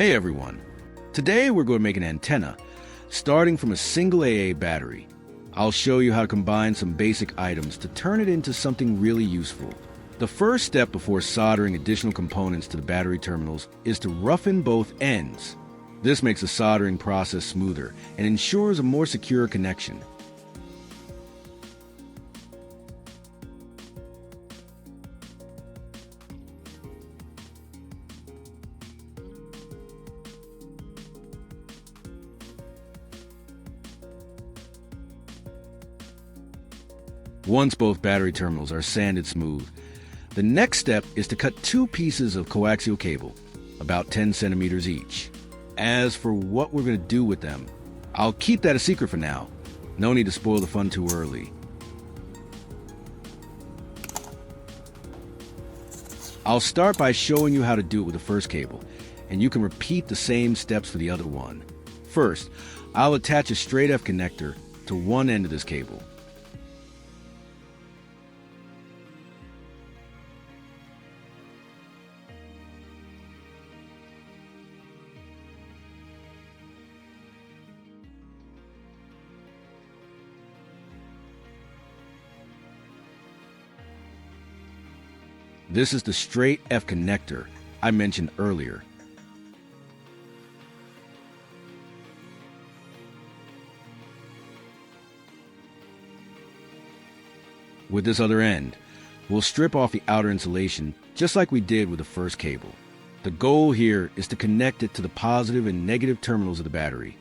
Hey everyone! Today we're going to make an antenna, starting from a single AA battery. I'll show you how to combine some basic items to turn it into something really useful. The first step before soldering additional components to the battery terminals is to roughen both ends. This makes the soldering process smoother and ensures a more secure connection. Once both battery terminals are sanded smooth, the next step is to cut two pieces of coaxial cable, about 10 centimeters each. As for what we're going to do with them, I'll keep that a secret for now. No need to spoil the fun too early. I'll start by showing you how to do it with the first cable, and you can repeat the same steps for the other one. First, I'll attach a straight F connector to one end of this cable. This is the straight F connector I mentioned earlier. With this other end, we'll strip off the outer insulation just like we did with the first cable. The goal here is to connect it to the positive and negative terminals of the battery.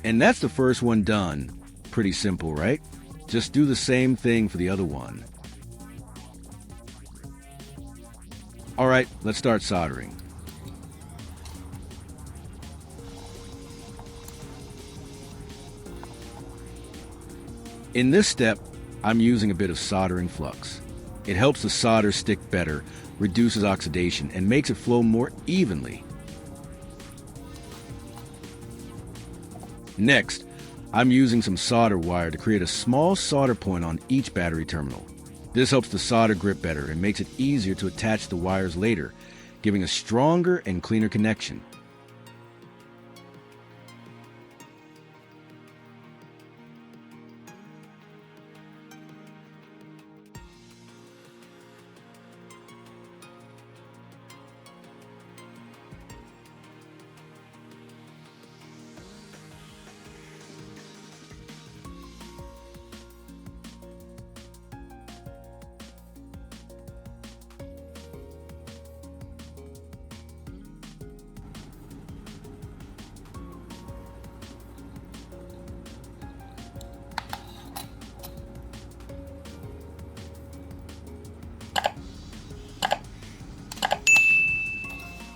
And that's the first one done. Pretty simple, right? Just do the same thing for the other one. Alright, let's start soldering. In this step, I'm using a bit of soldering flux. It helps the solder stick better, reduces oxidation, and makes it flow more evenly. Next, I'm using some solder wire to create a small solder point on each battery terminal. This helps the solder grip better and makes it easier to attach the wires later, giving a stronger and cleaner connection.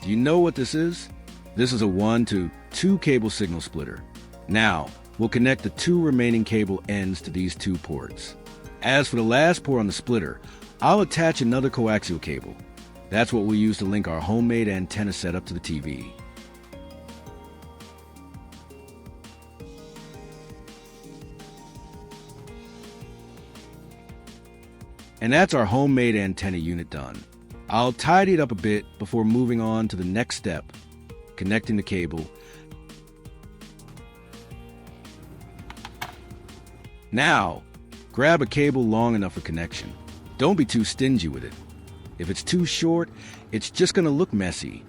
Do you know what this is? This is a 1 to 2 cable signal splitter. Now, we'll connect the two remaining cable ends to these two ports. As for the last port on the splitter, I'll attach another coaxial cable. That's what we'll use to link our homemade antenna setup to the TV. And that's our homemade antenna unit done. I'll tidy it up a bit before moving on to the next step, connecting the cable. Now, grab a cable long enough for connection. Don't be too stingy with it. If it's too short, it's just going to look messy.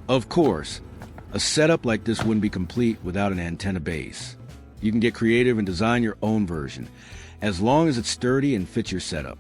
Of course, a setup like this wouldn't be complete without an antenna base. You can get creative and design your own version, as long as it's sturdy and fits your setup.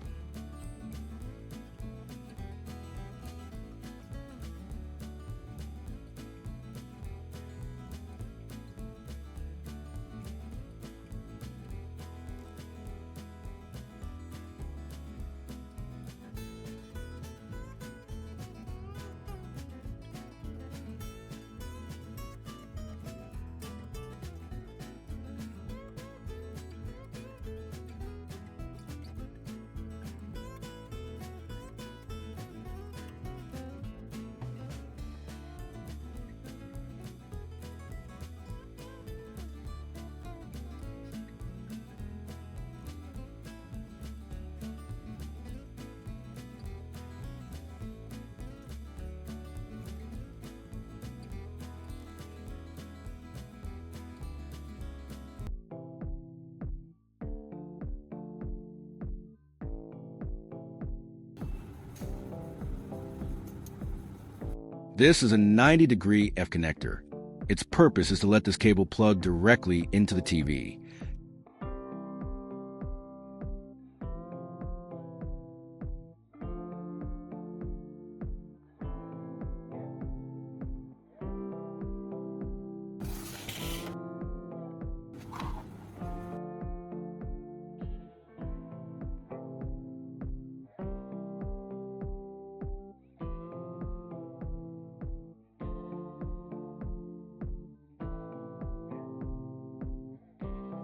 This is a 90-degree F connector. Its purpose is to let this cable plug directly into the TV.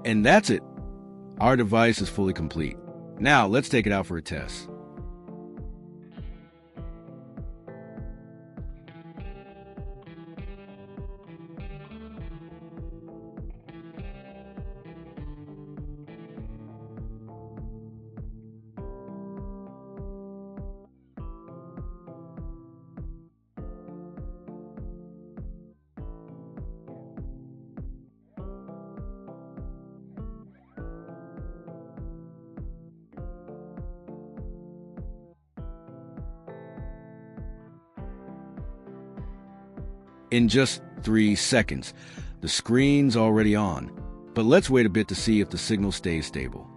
And that's it. Our device is fully complete. Now, let's take it out for a test. In just 3 seconds, the screen's already on. But let's wait a bit to see if the signal stays stable.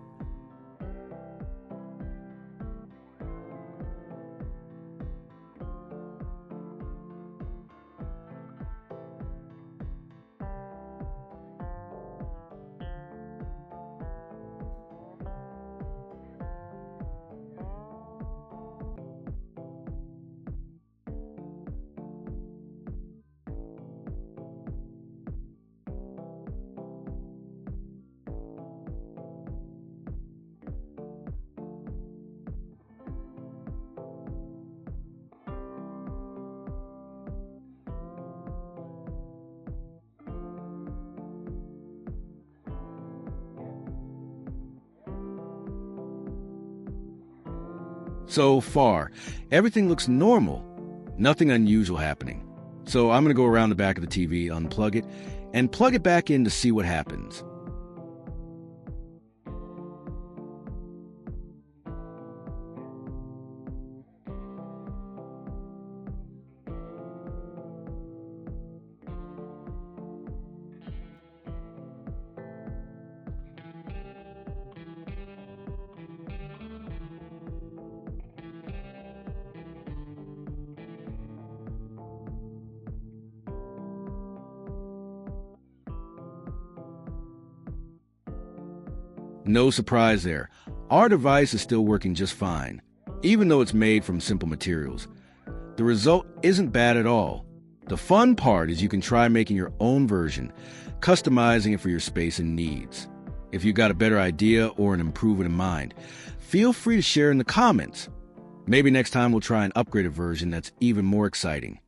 So far, everything looks normal. Nothing unusual happening. So I'm going to go around the back of the TV, unplug it, and plug it back in to see what happens. No surprise there. Our device is still working just fine, even though it's made from simple materials. The result isn't bad at all. The fun part is you can try making your own version, customizing it for your space and needs. If you've got a better idea or an improvement in mind, feel free to share in the comments. Maybe next time we'll try an upgraded version that's even more exciting.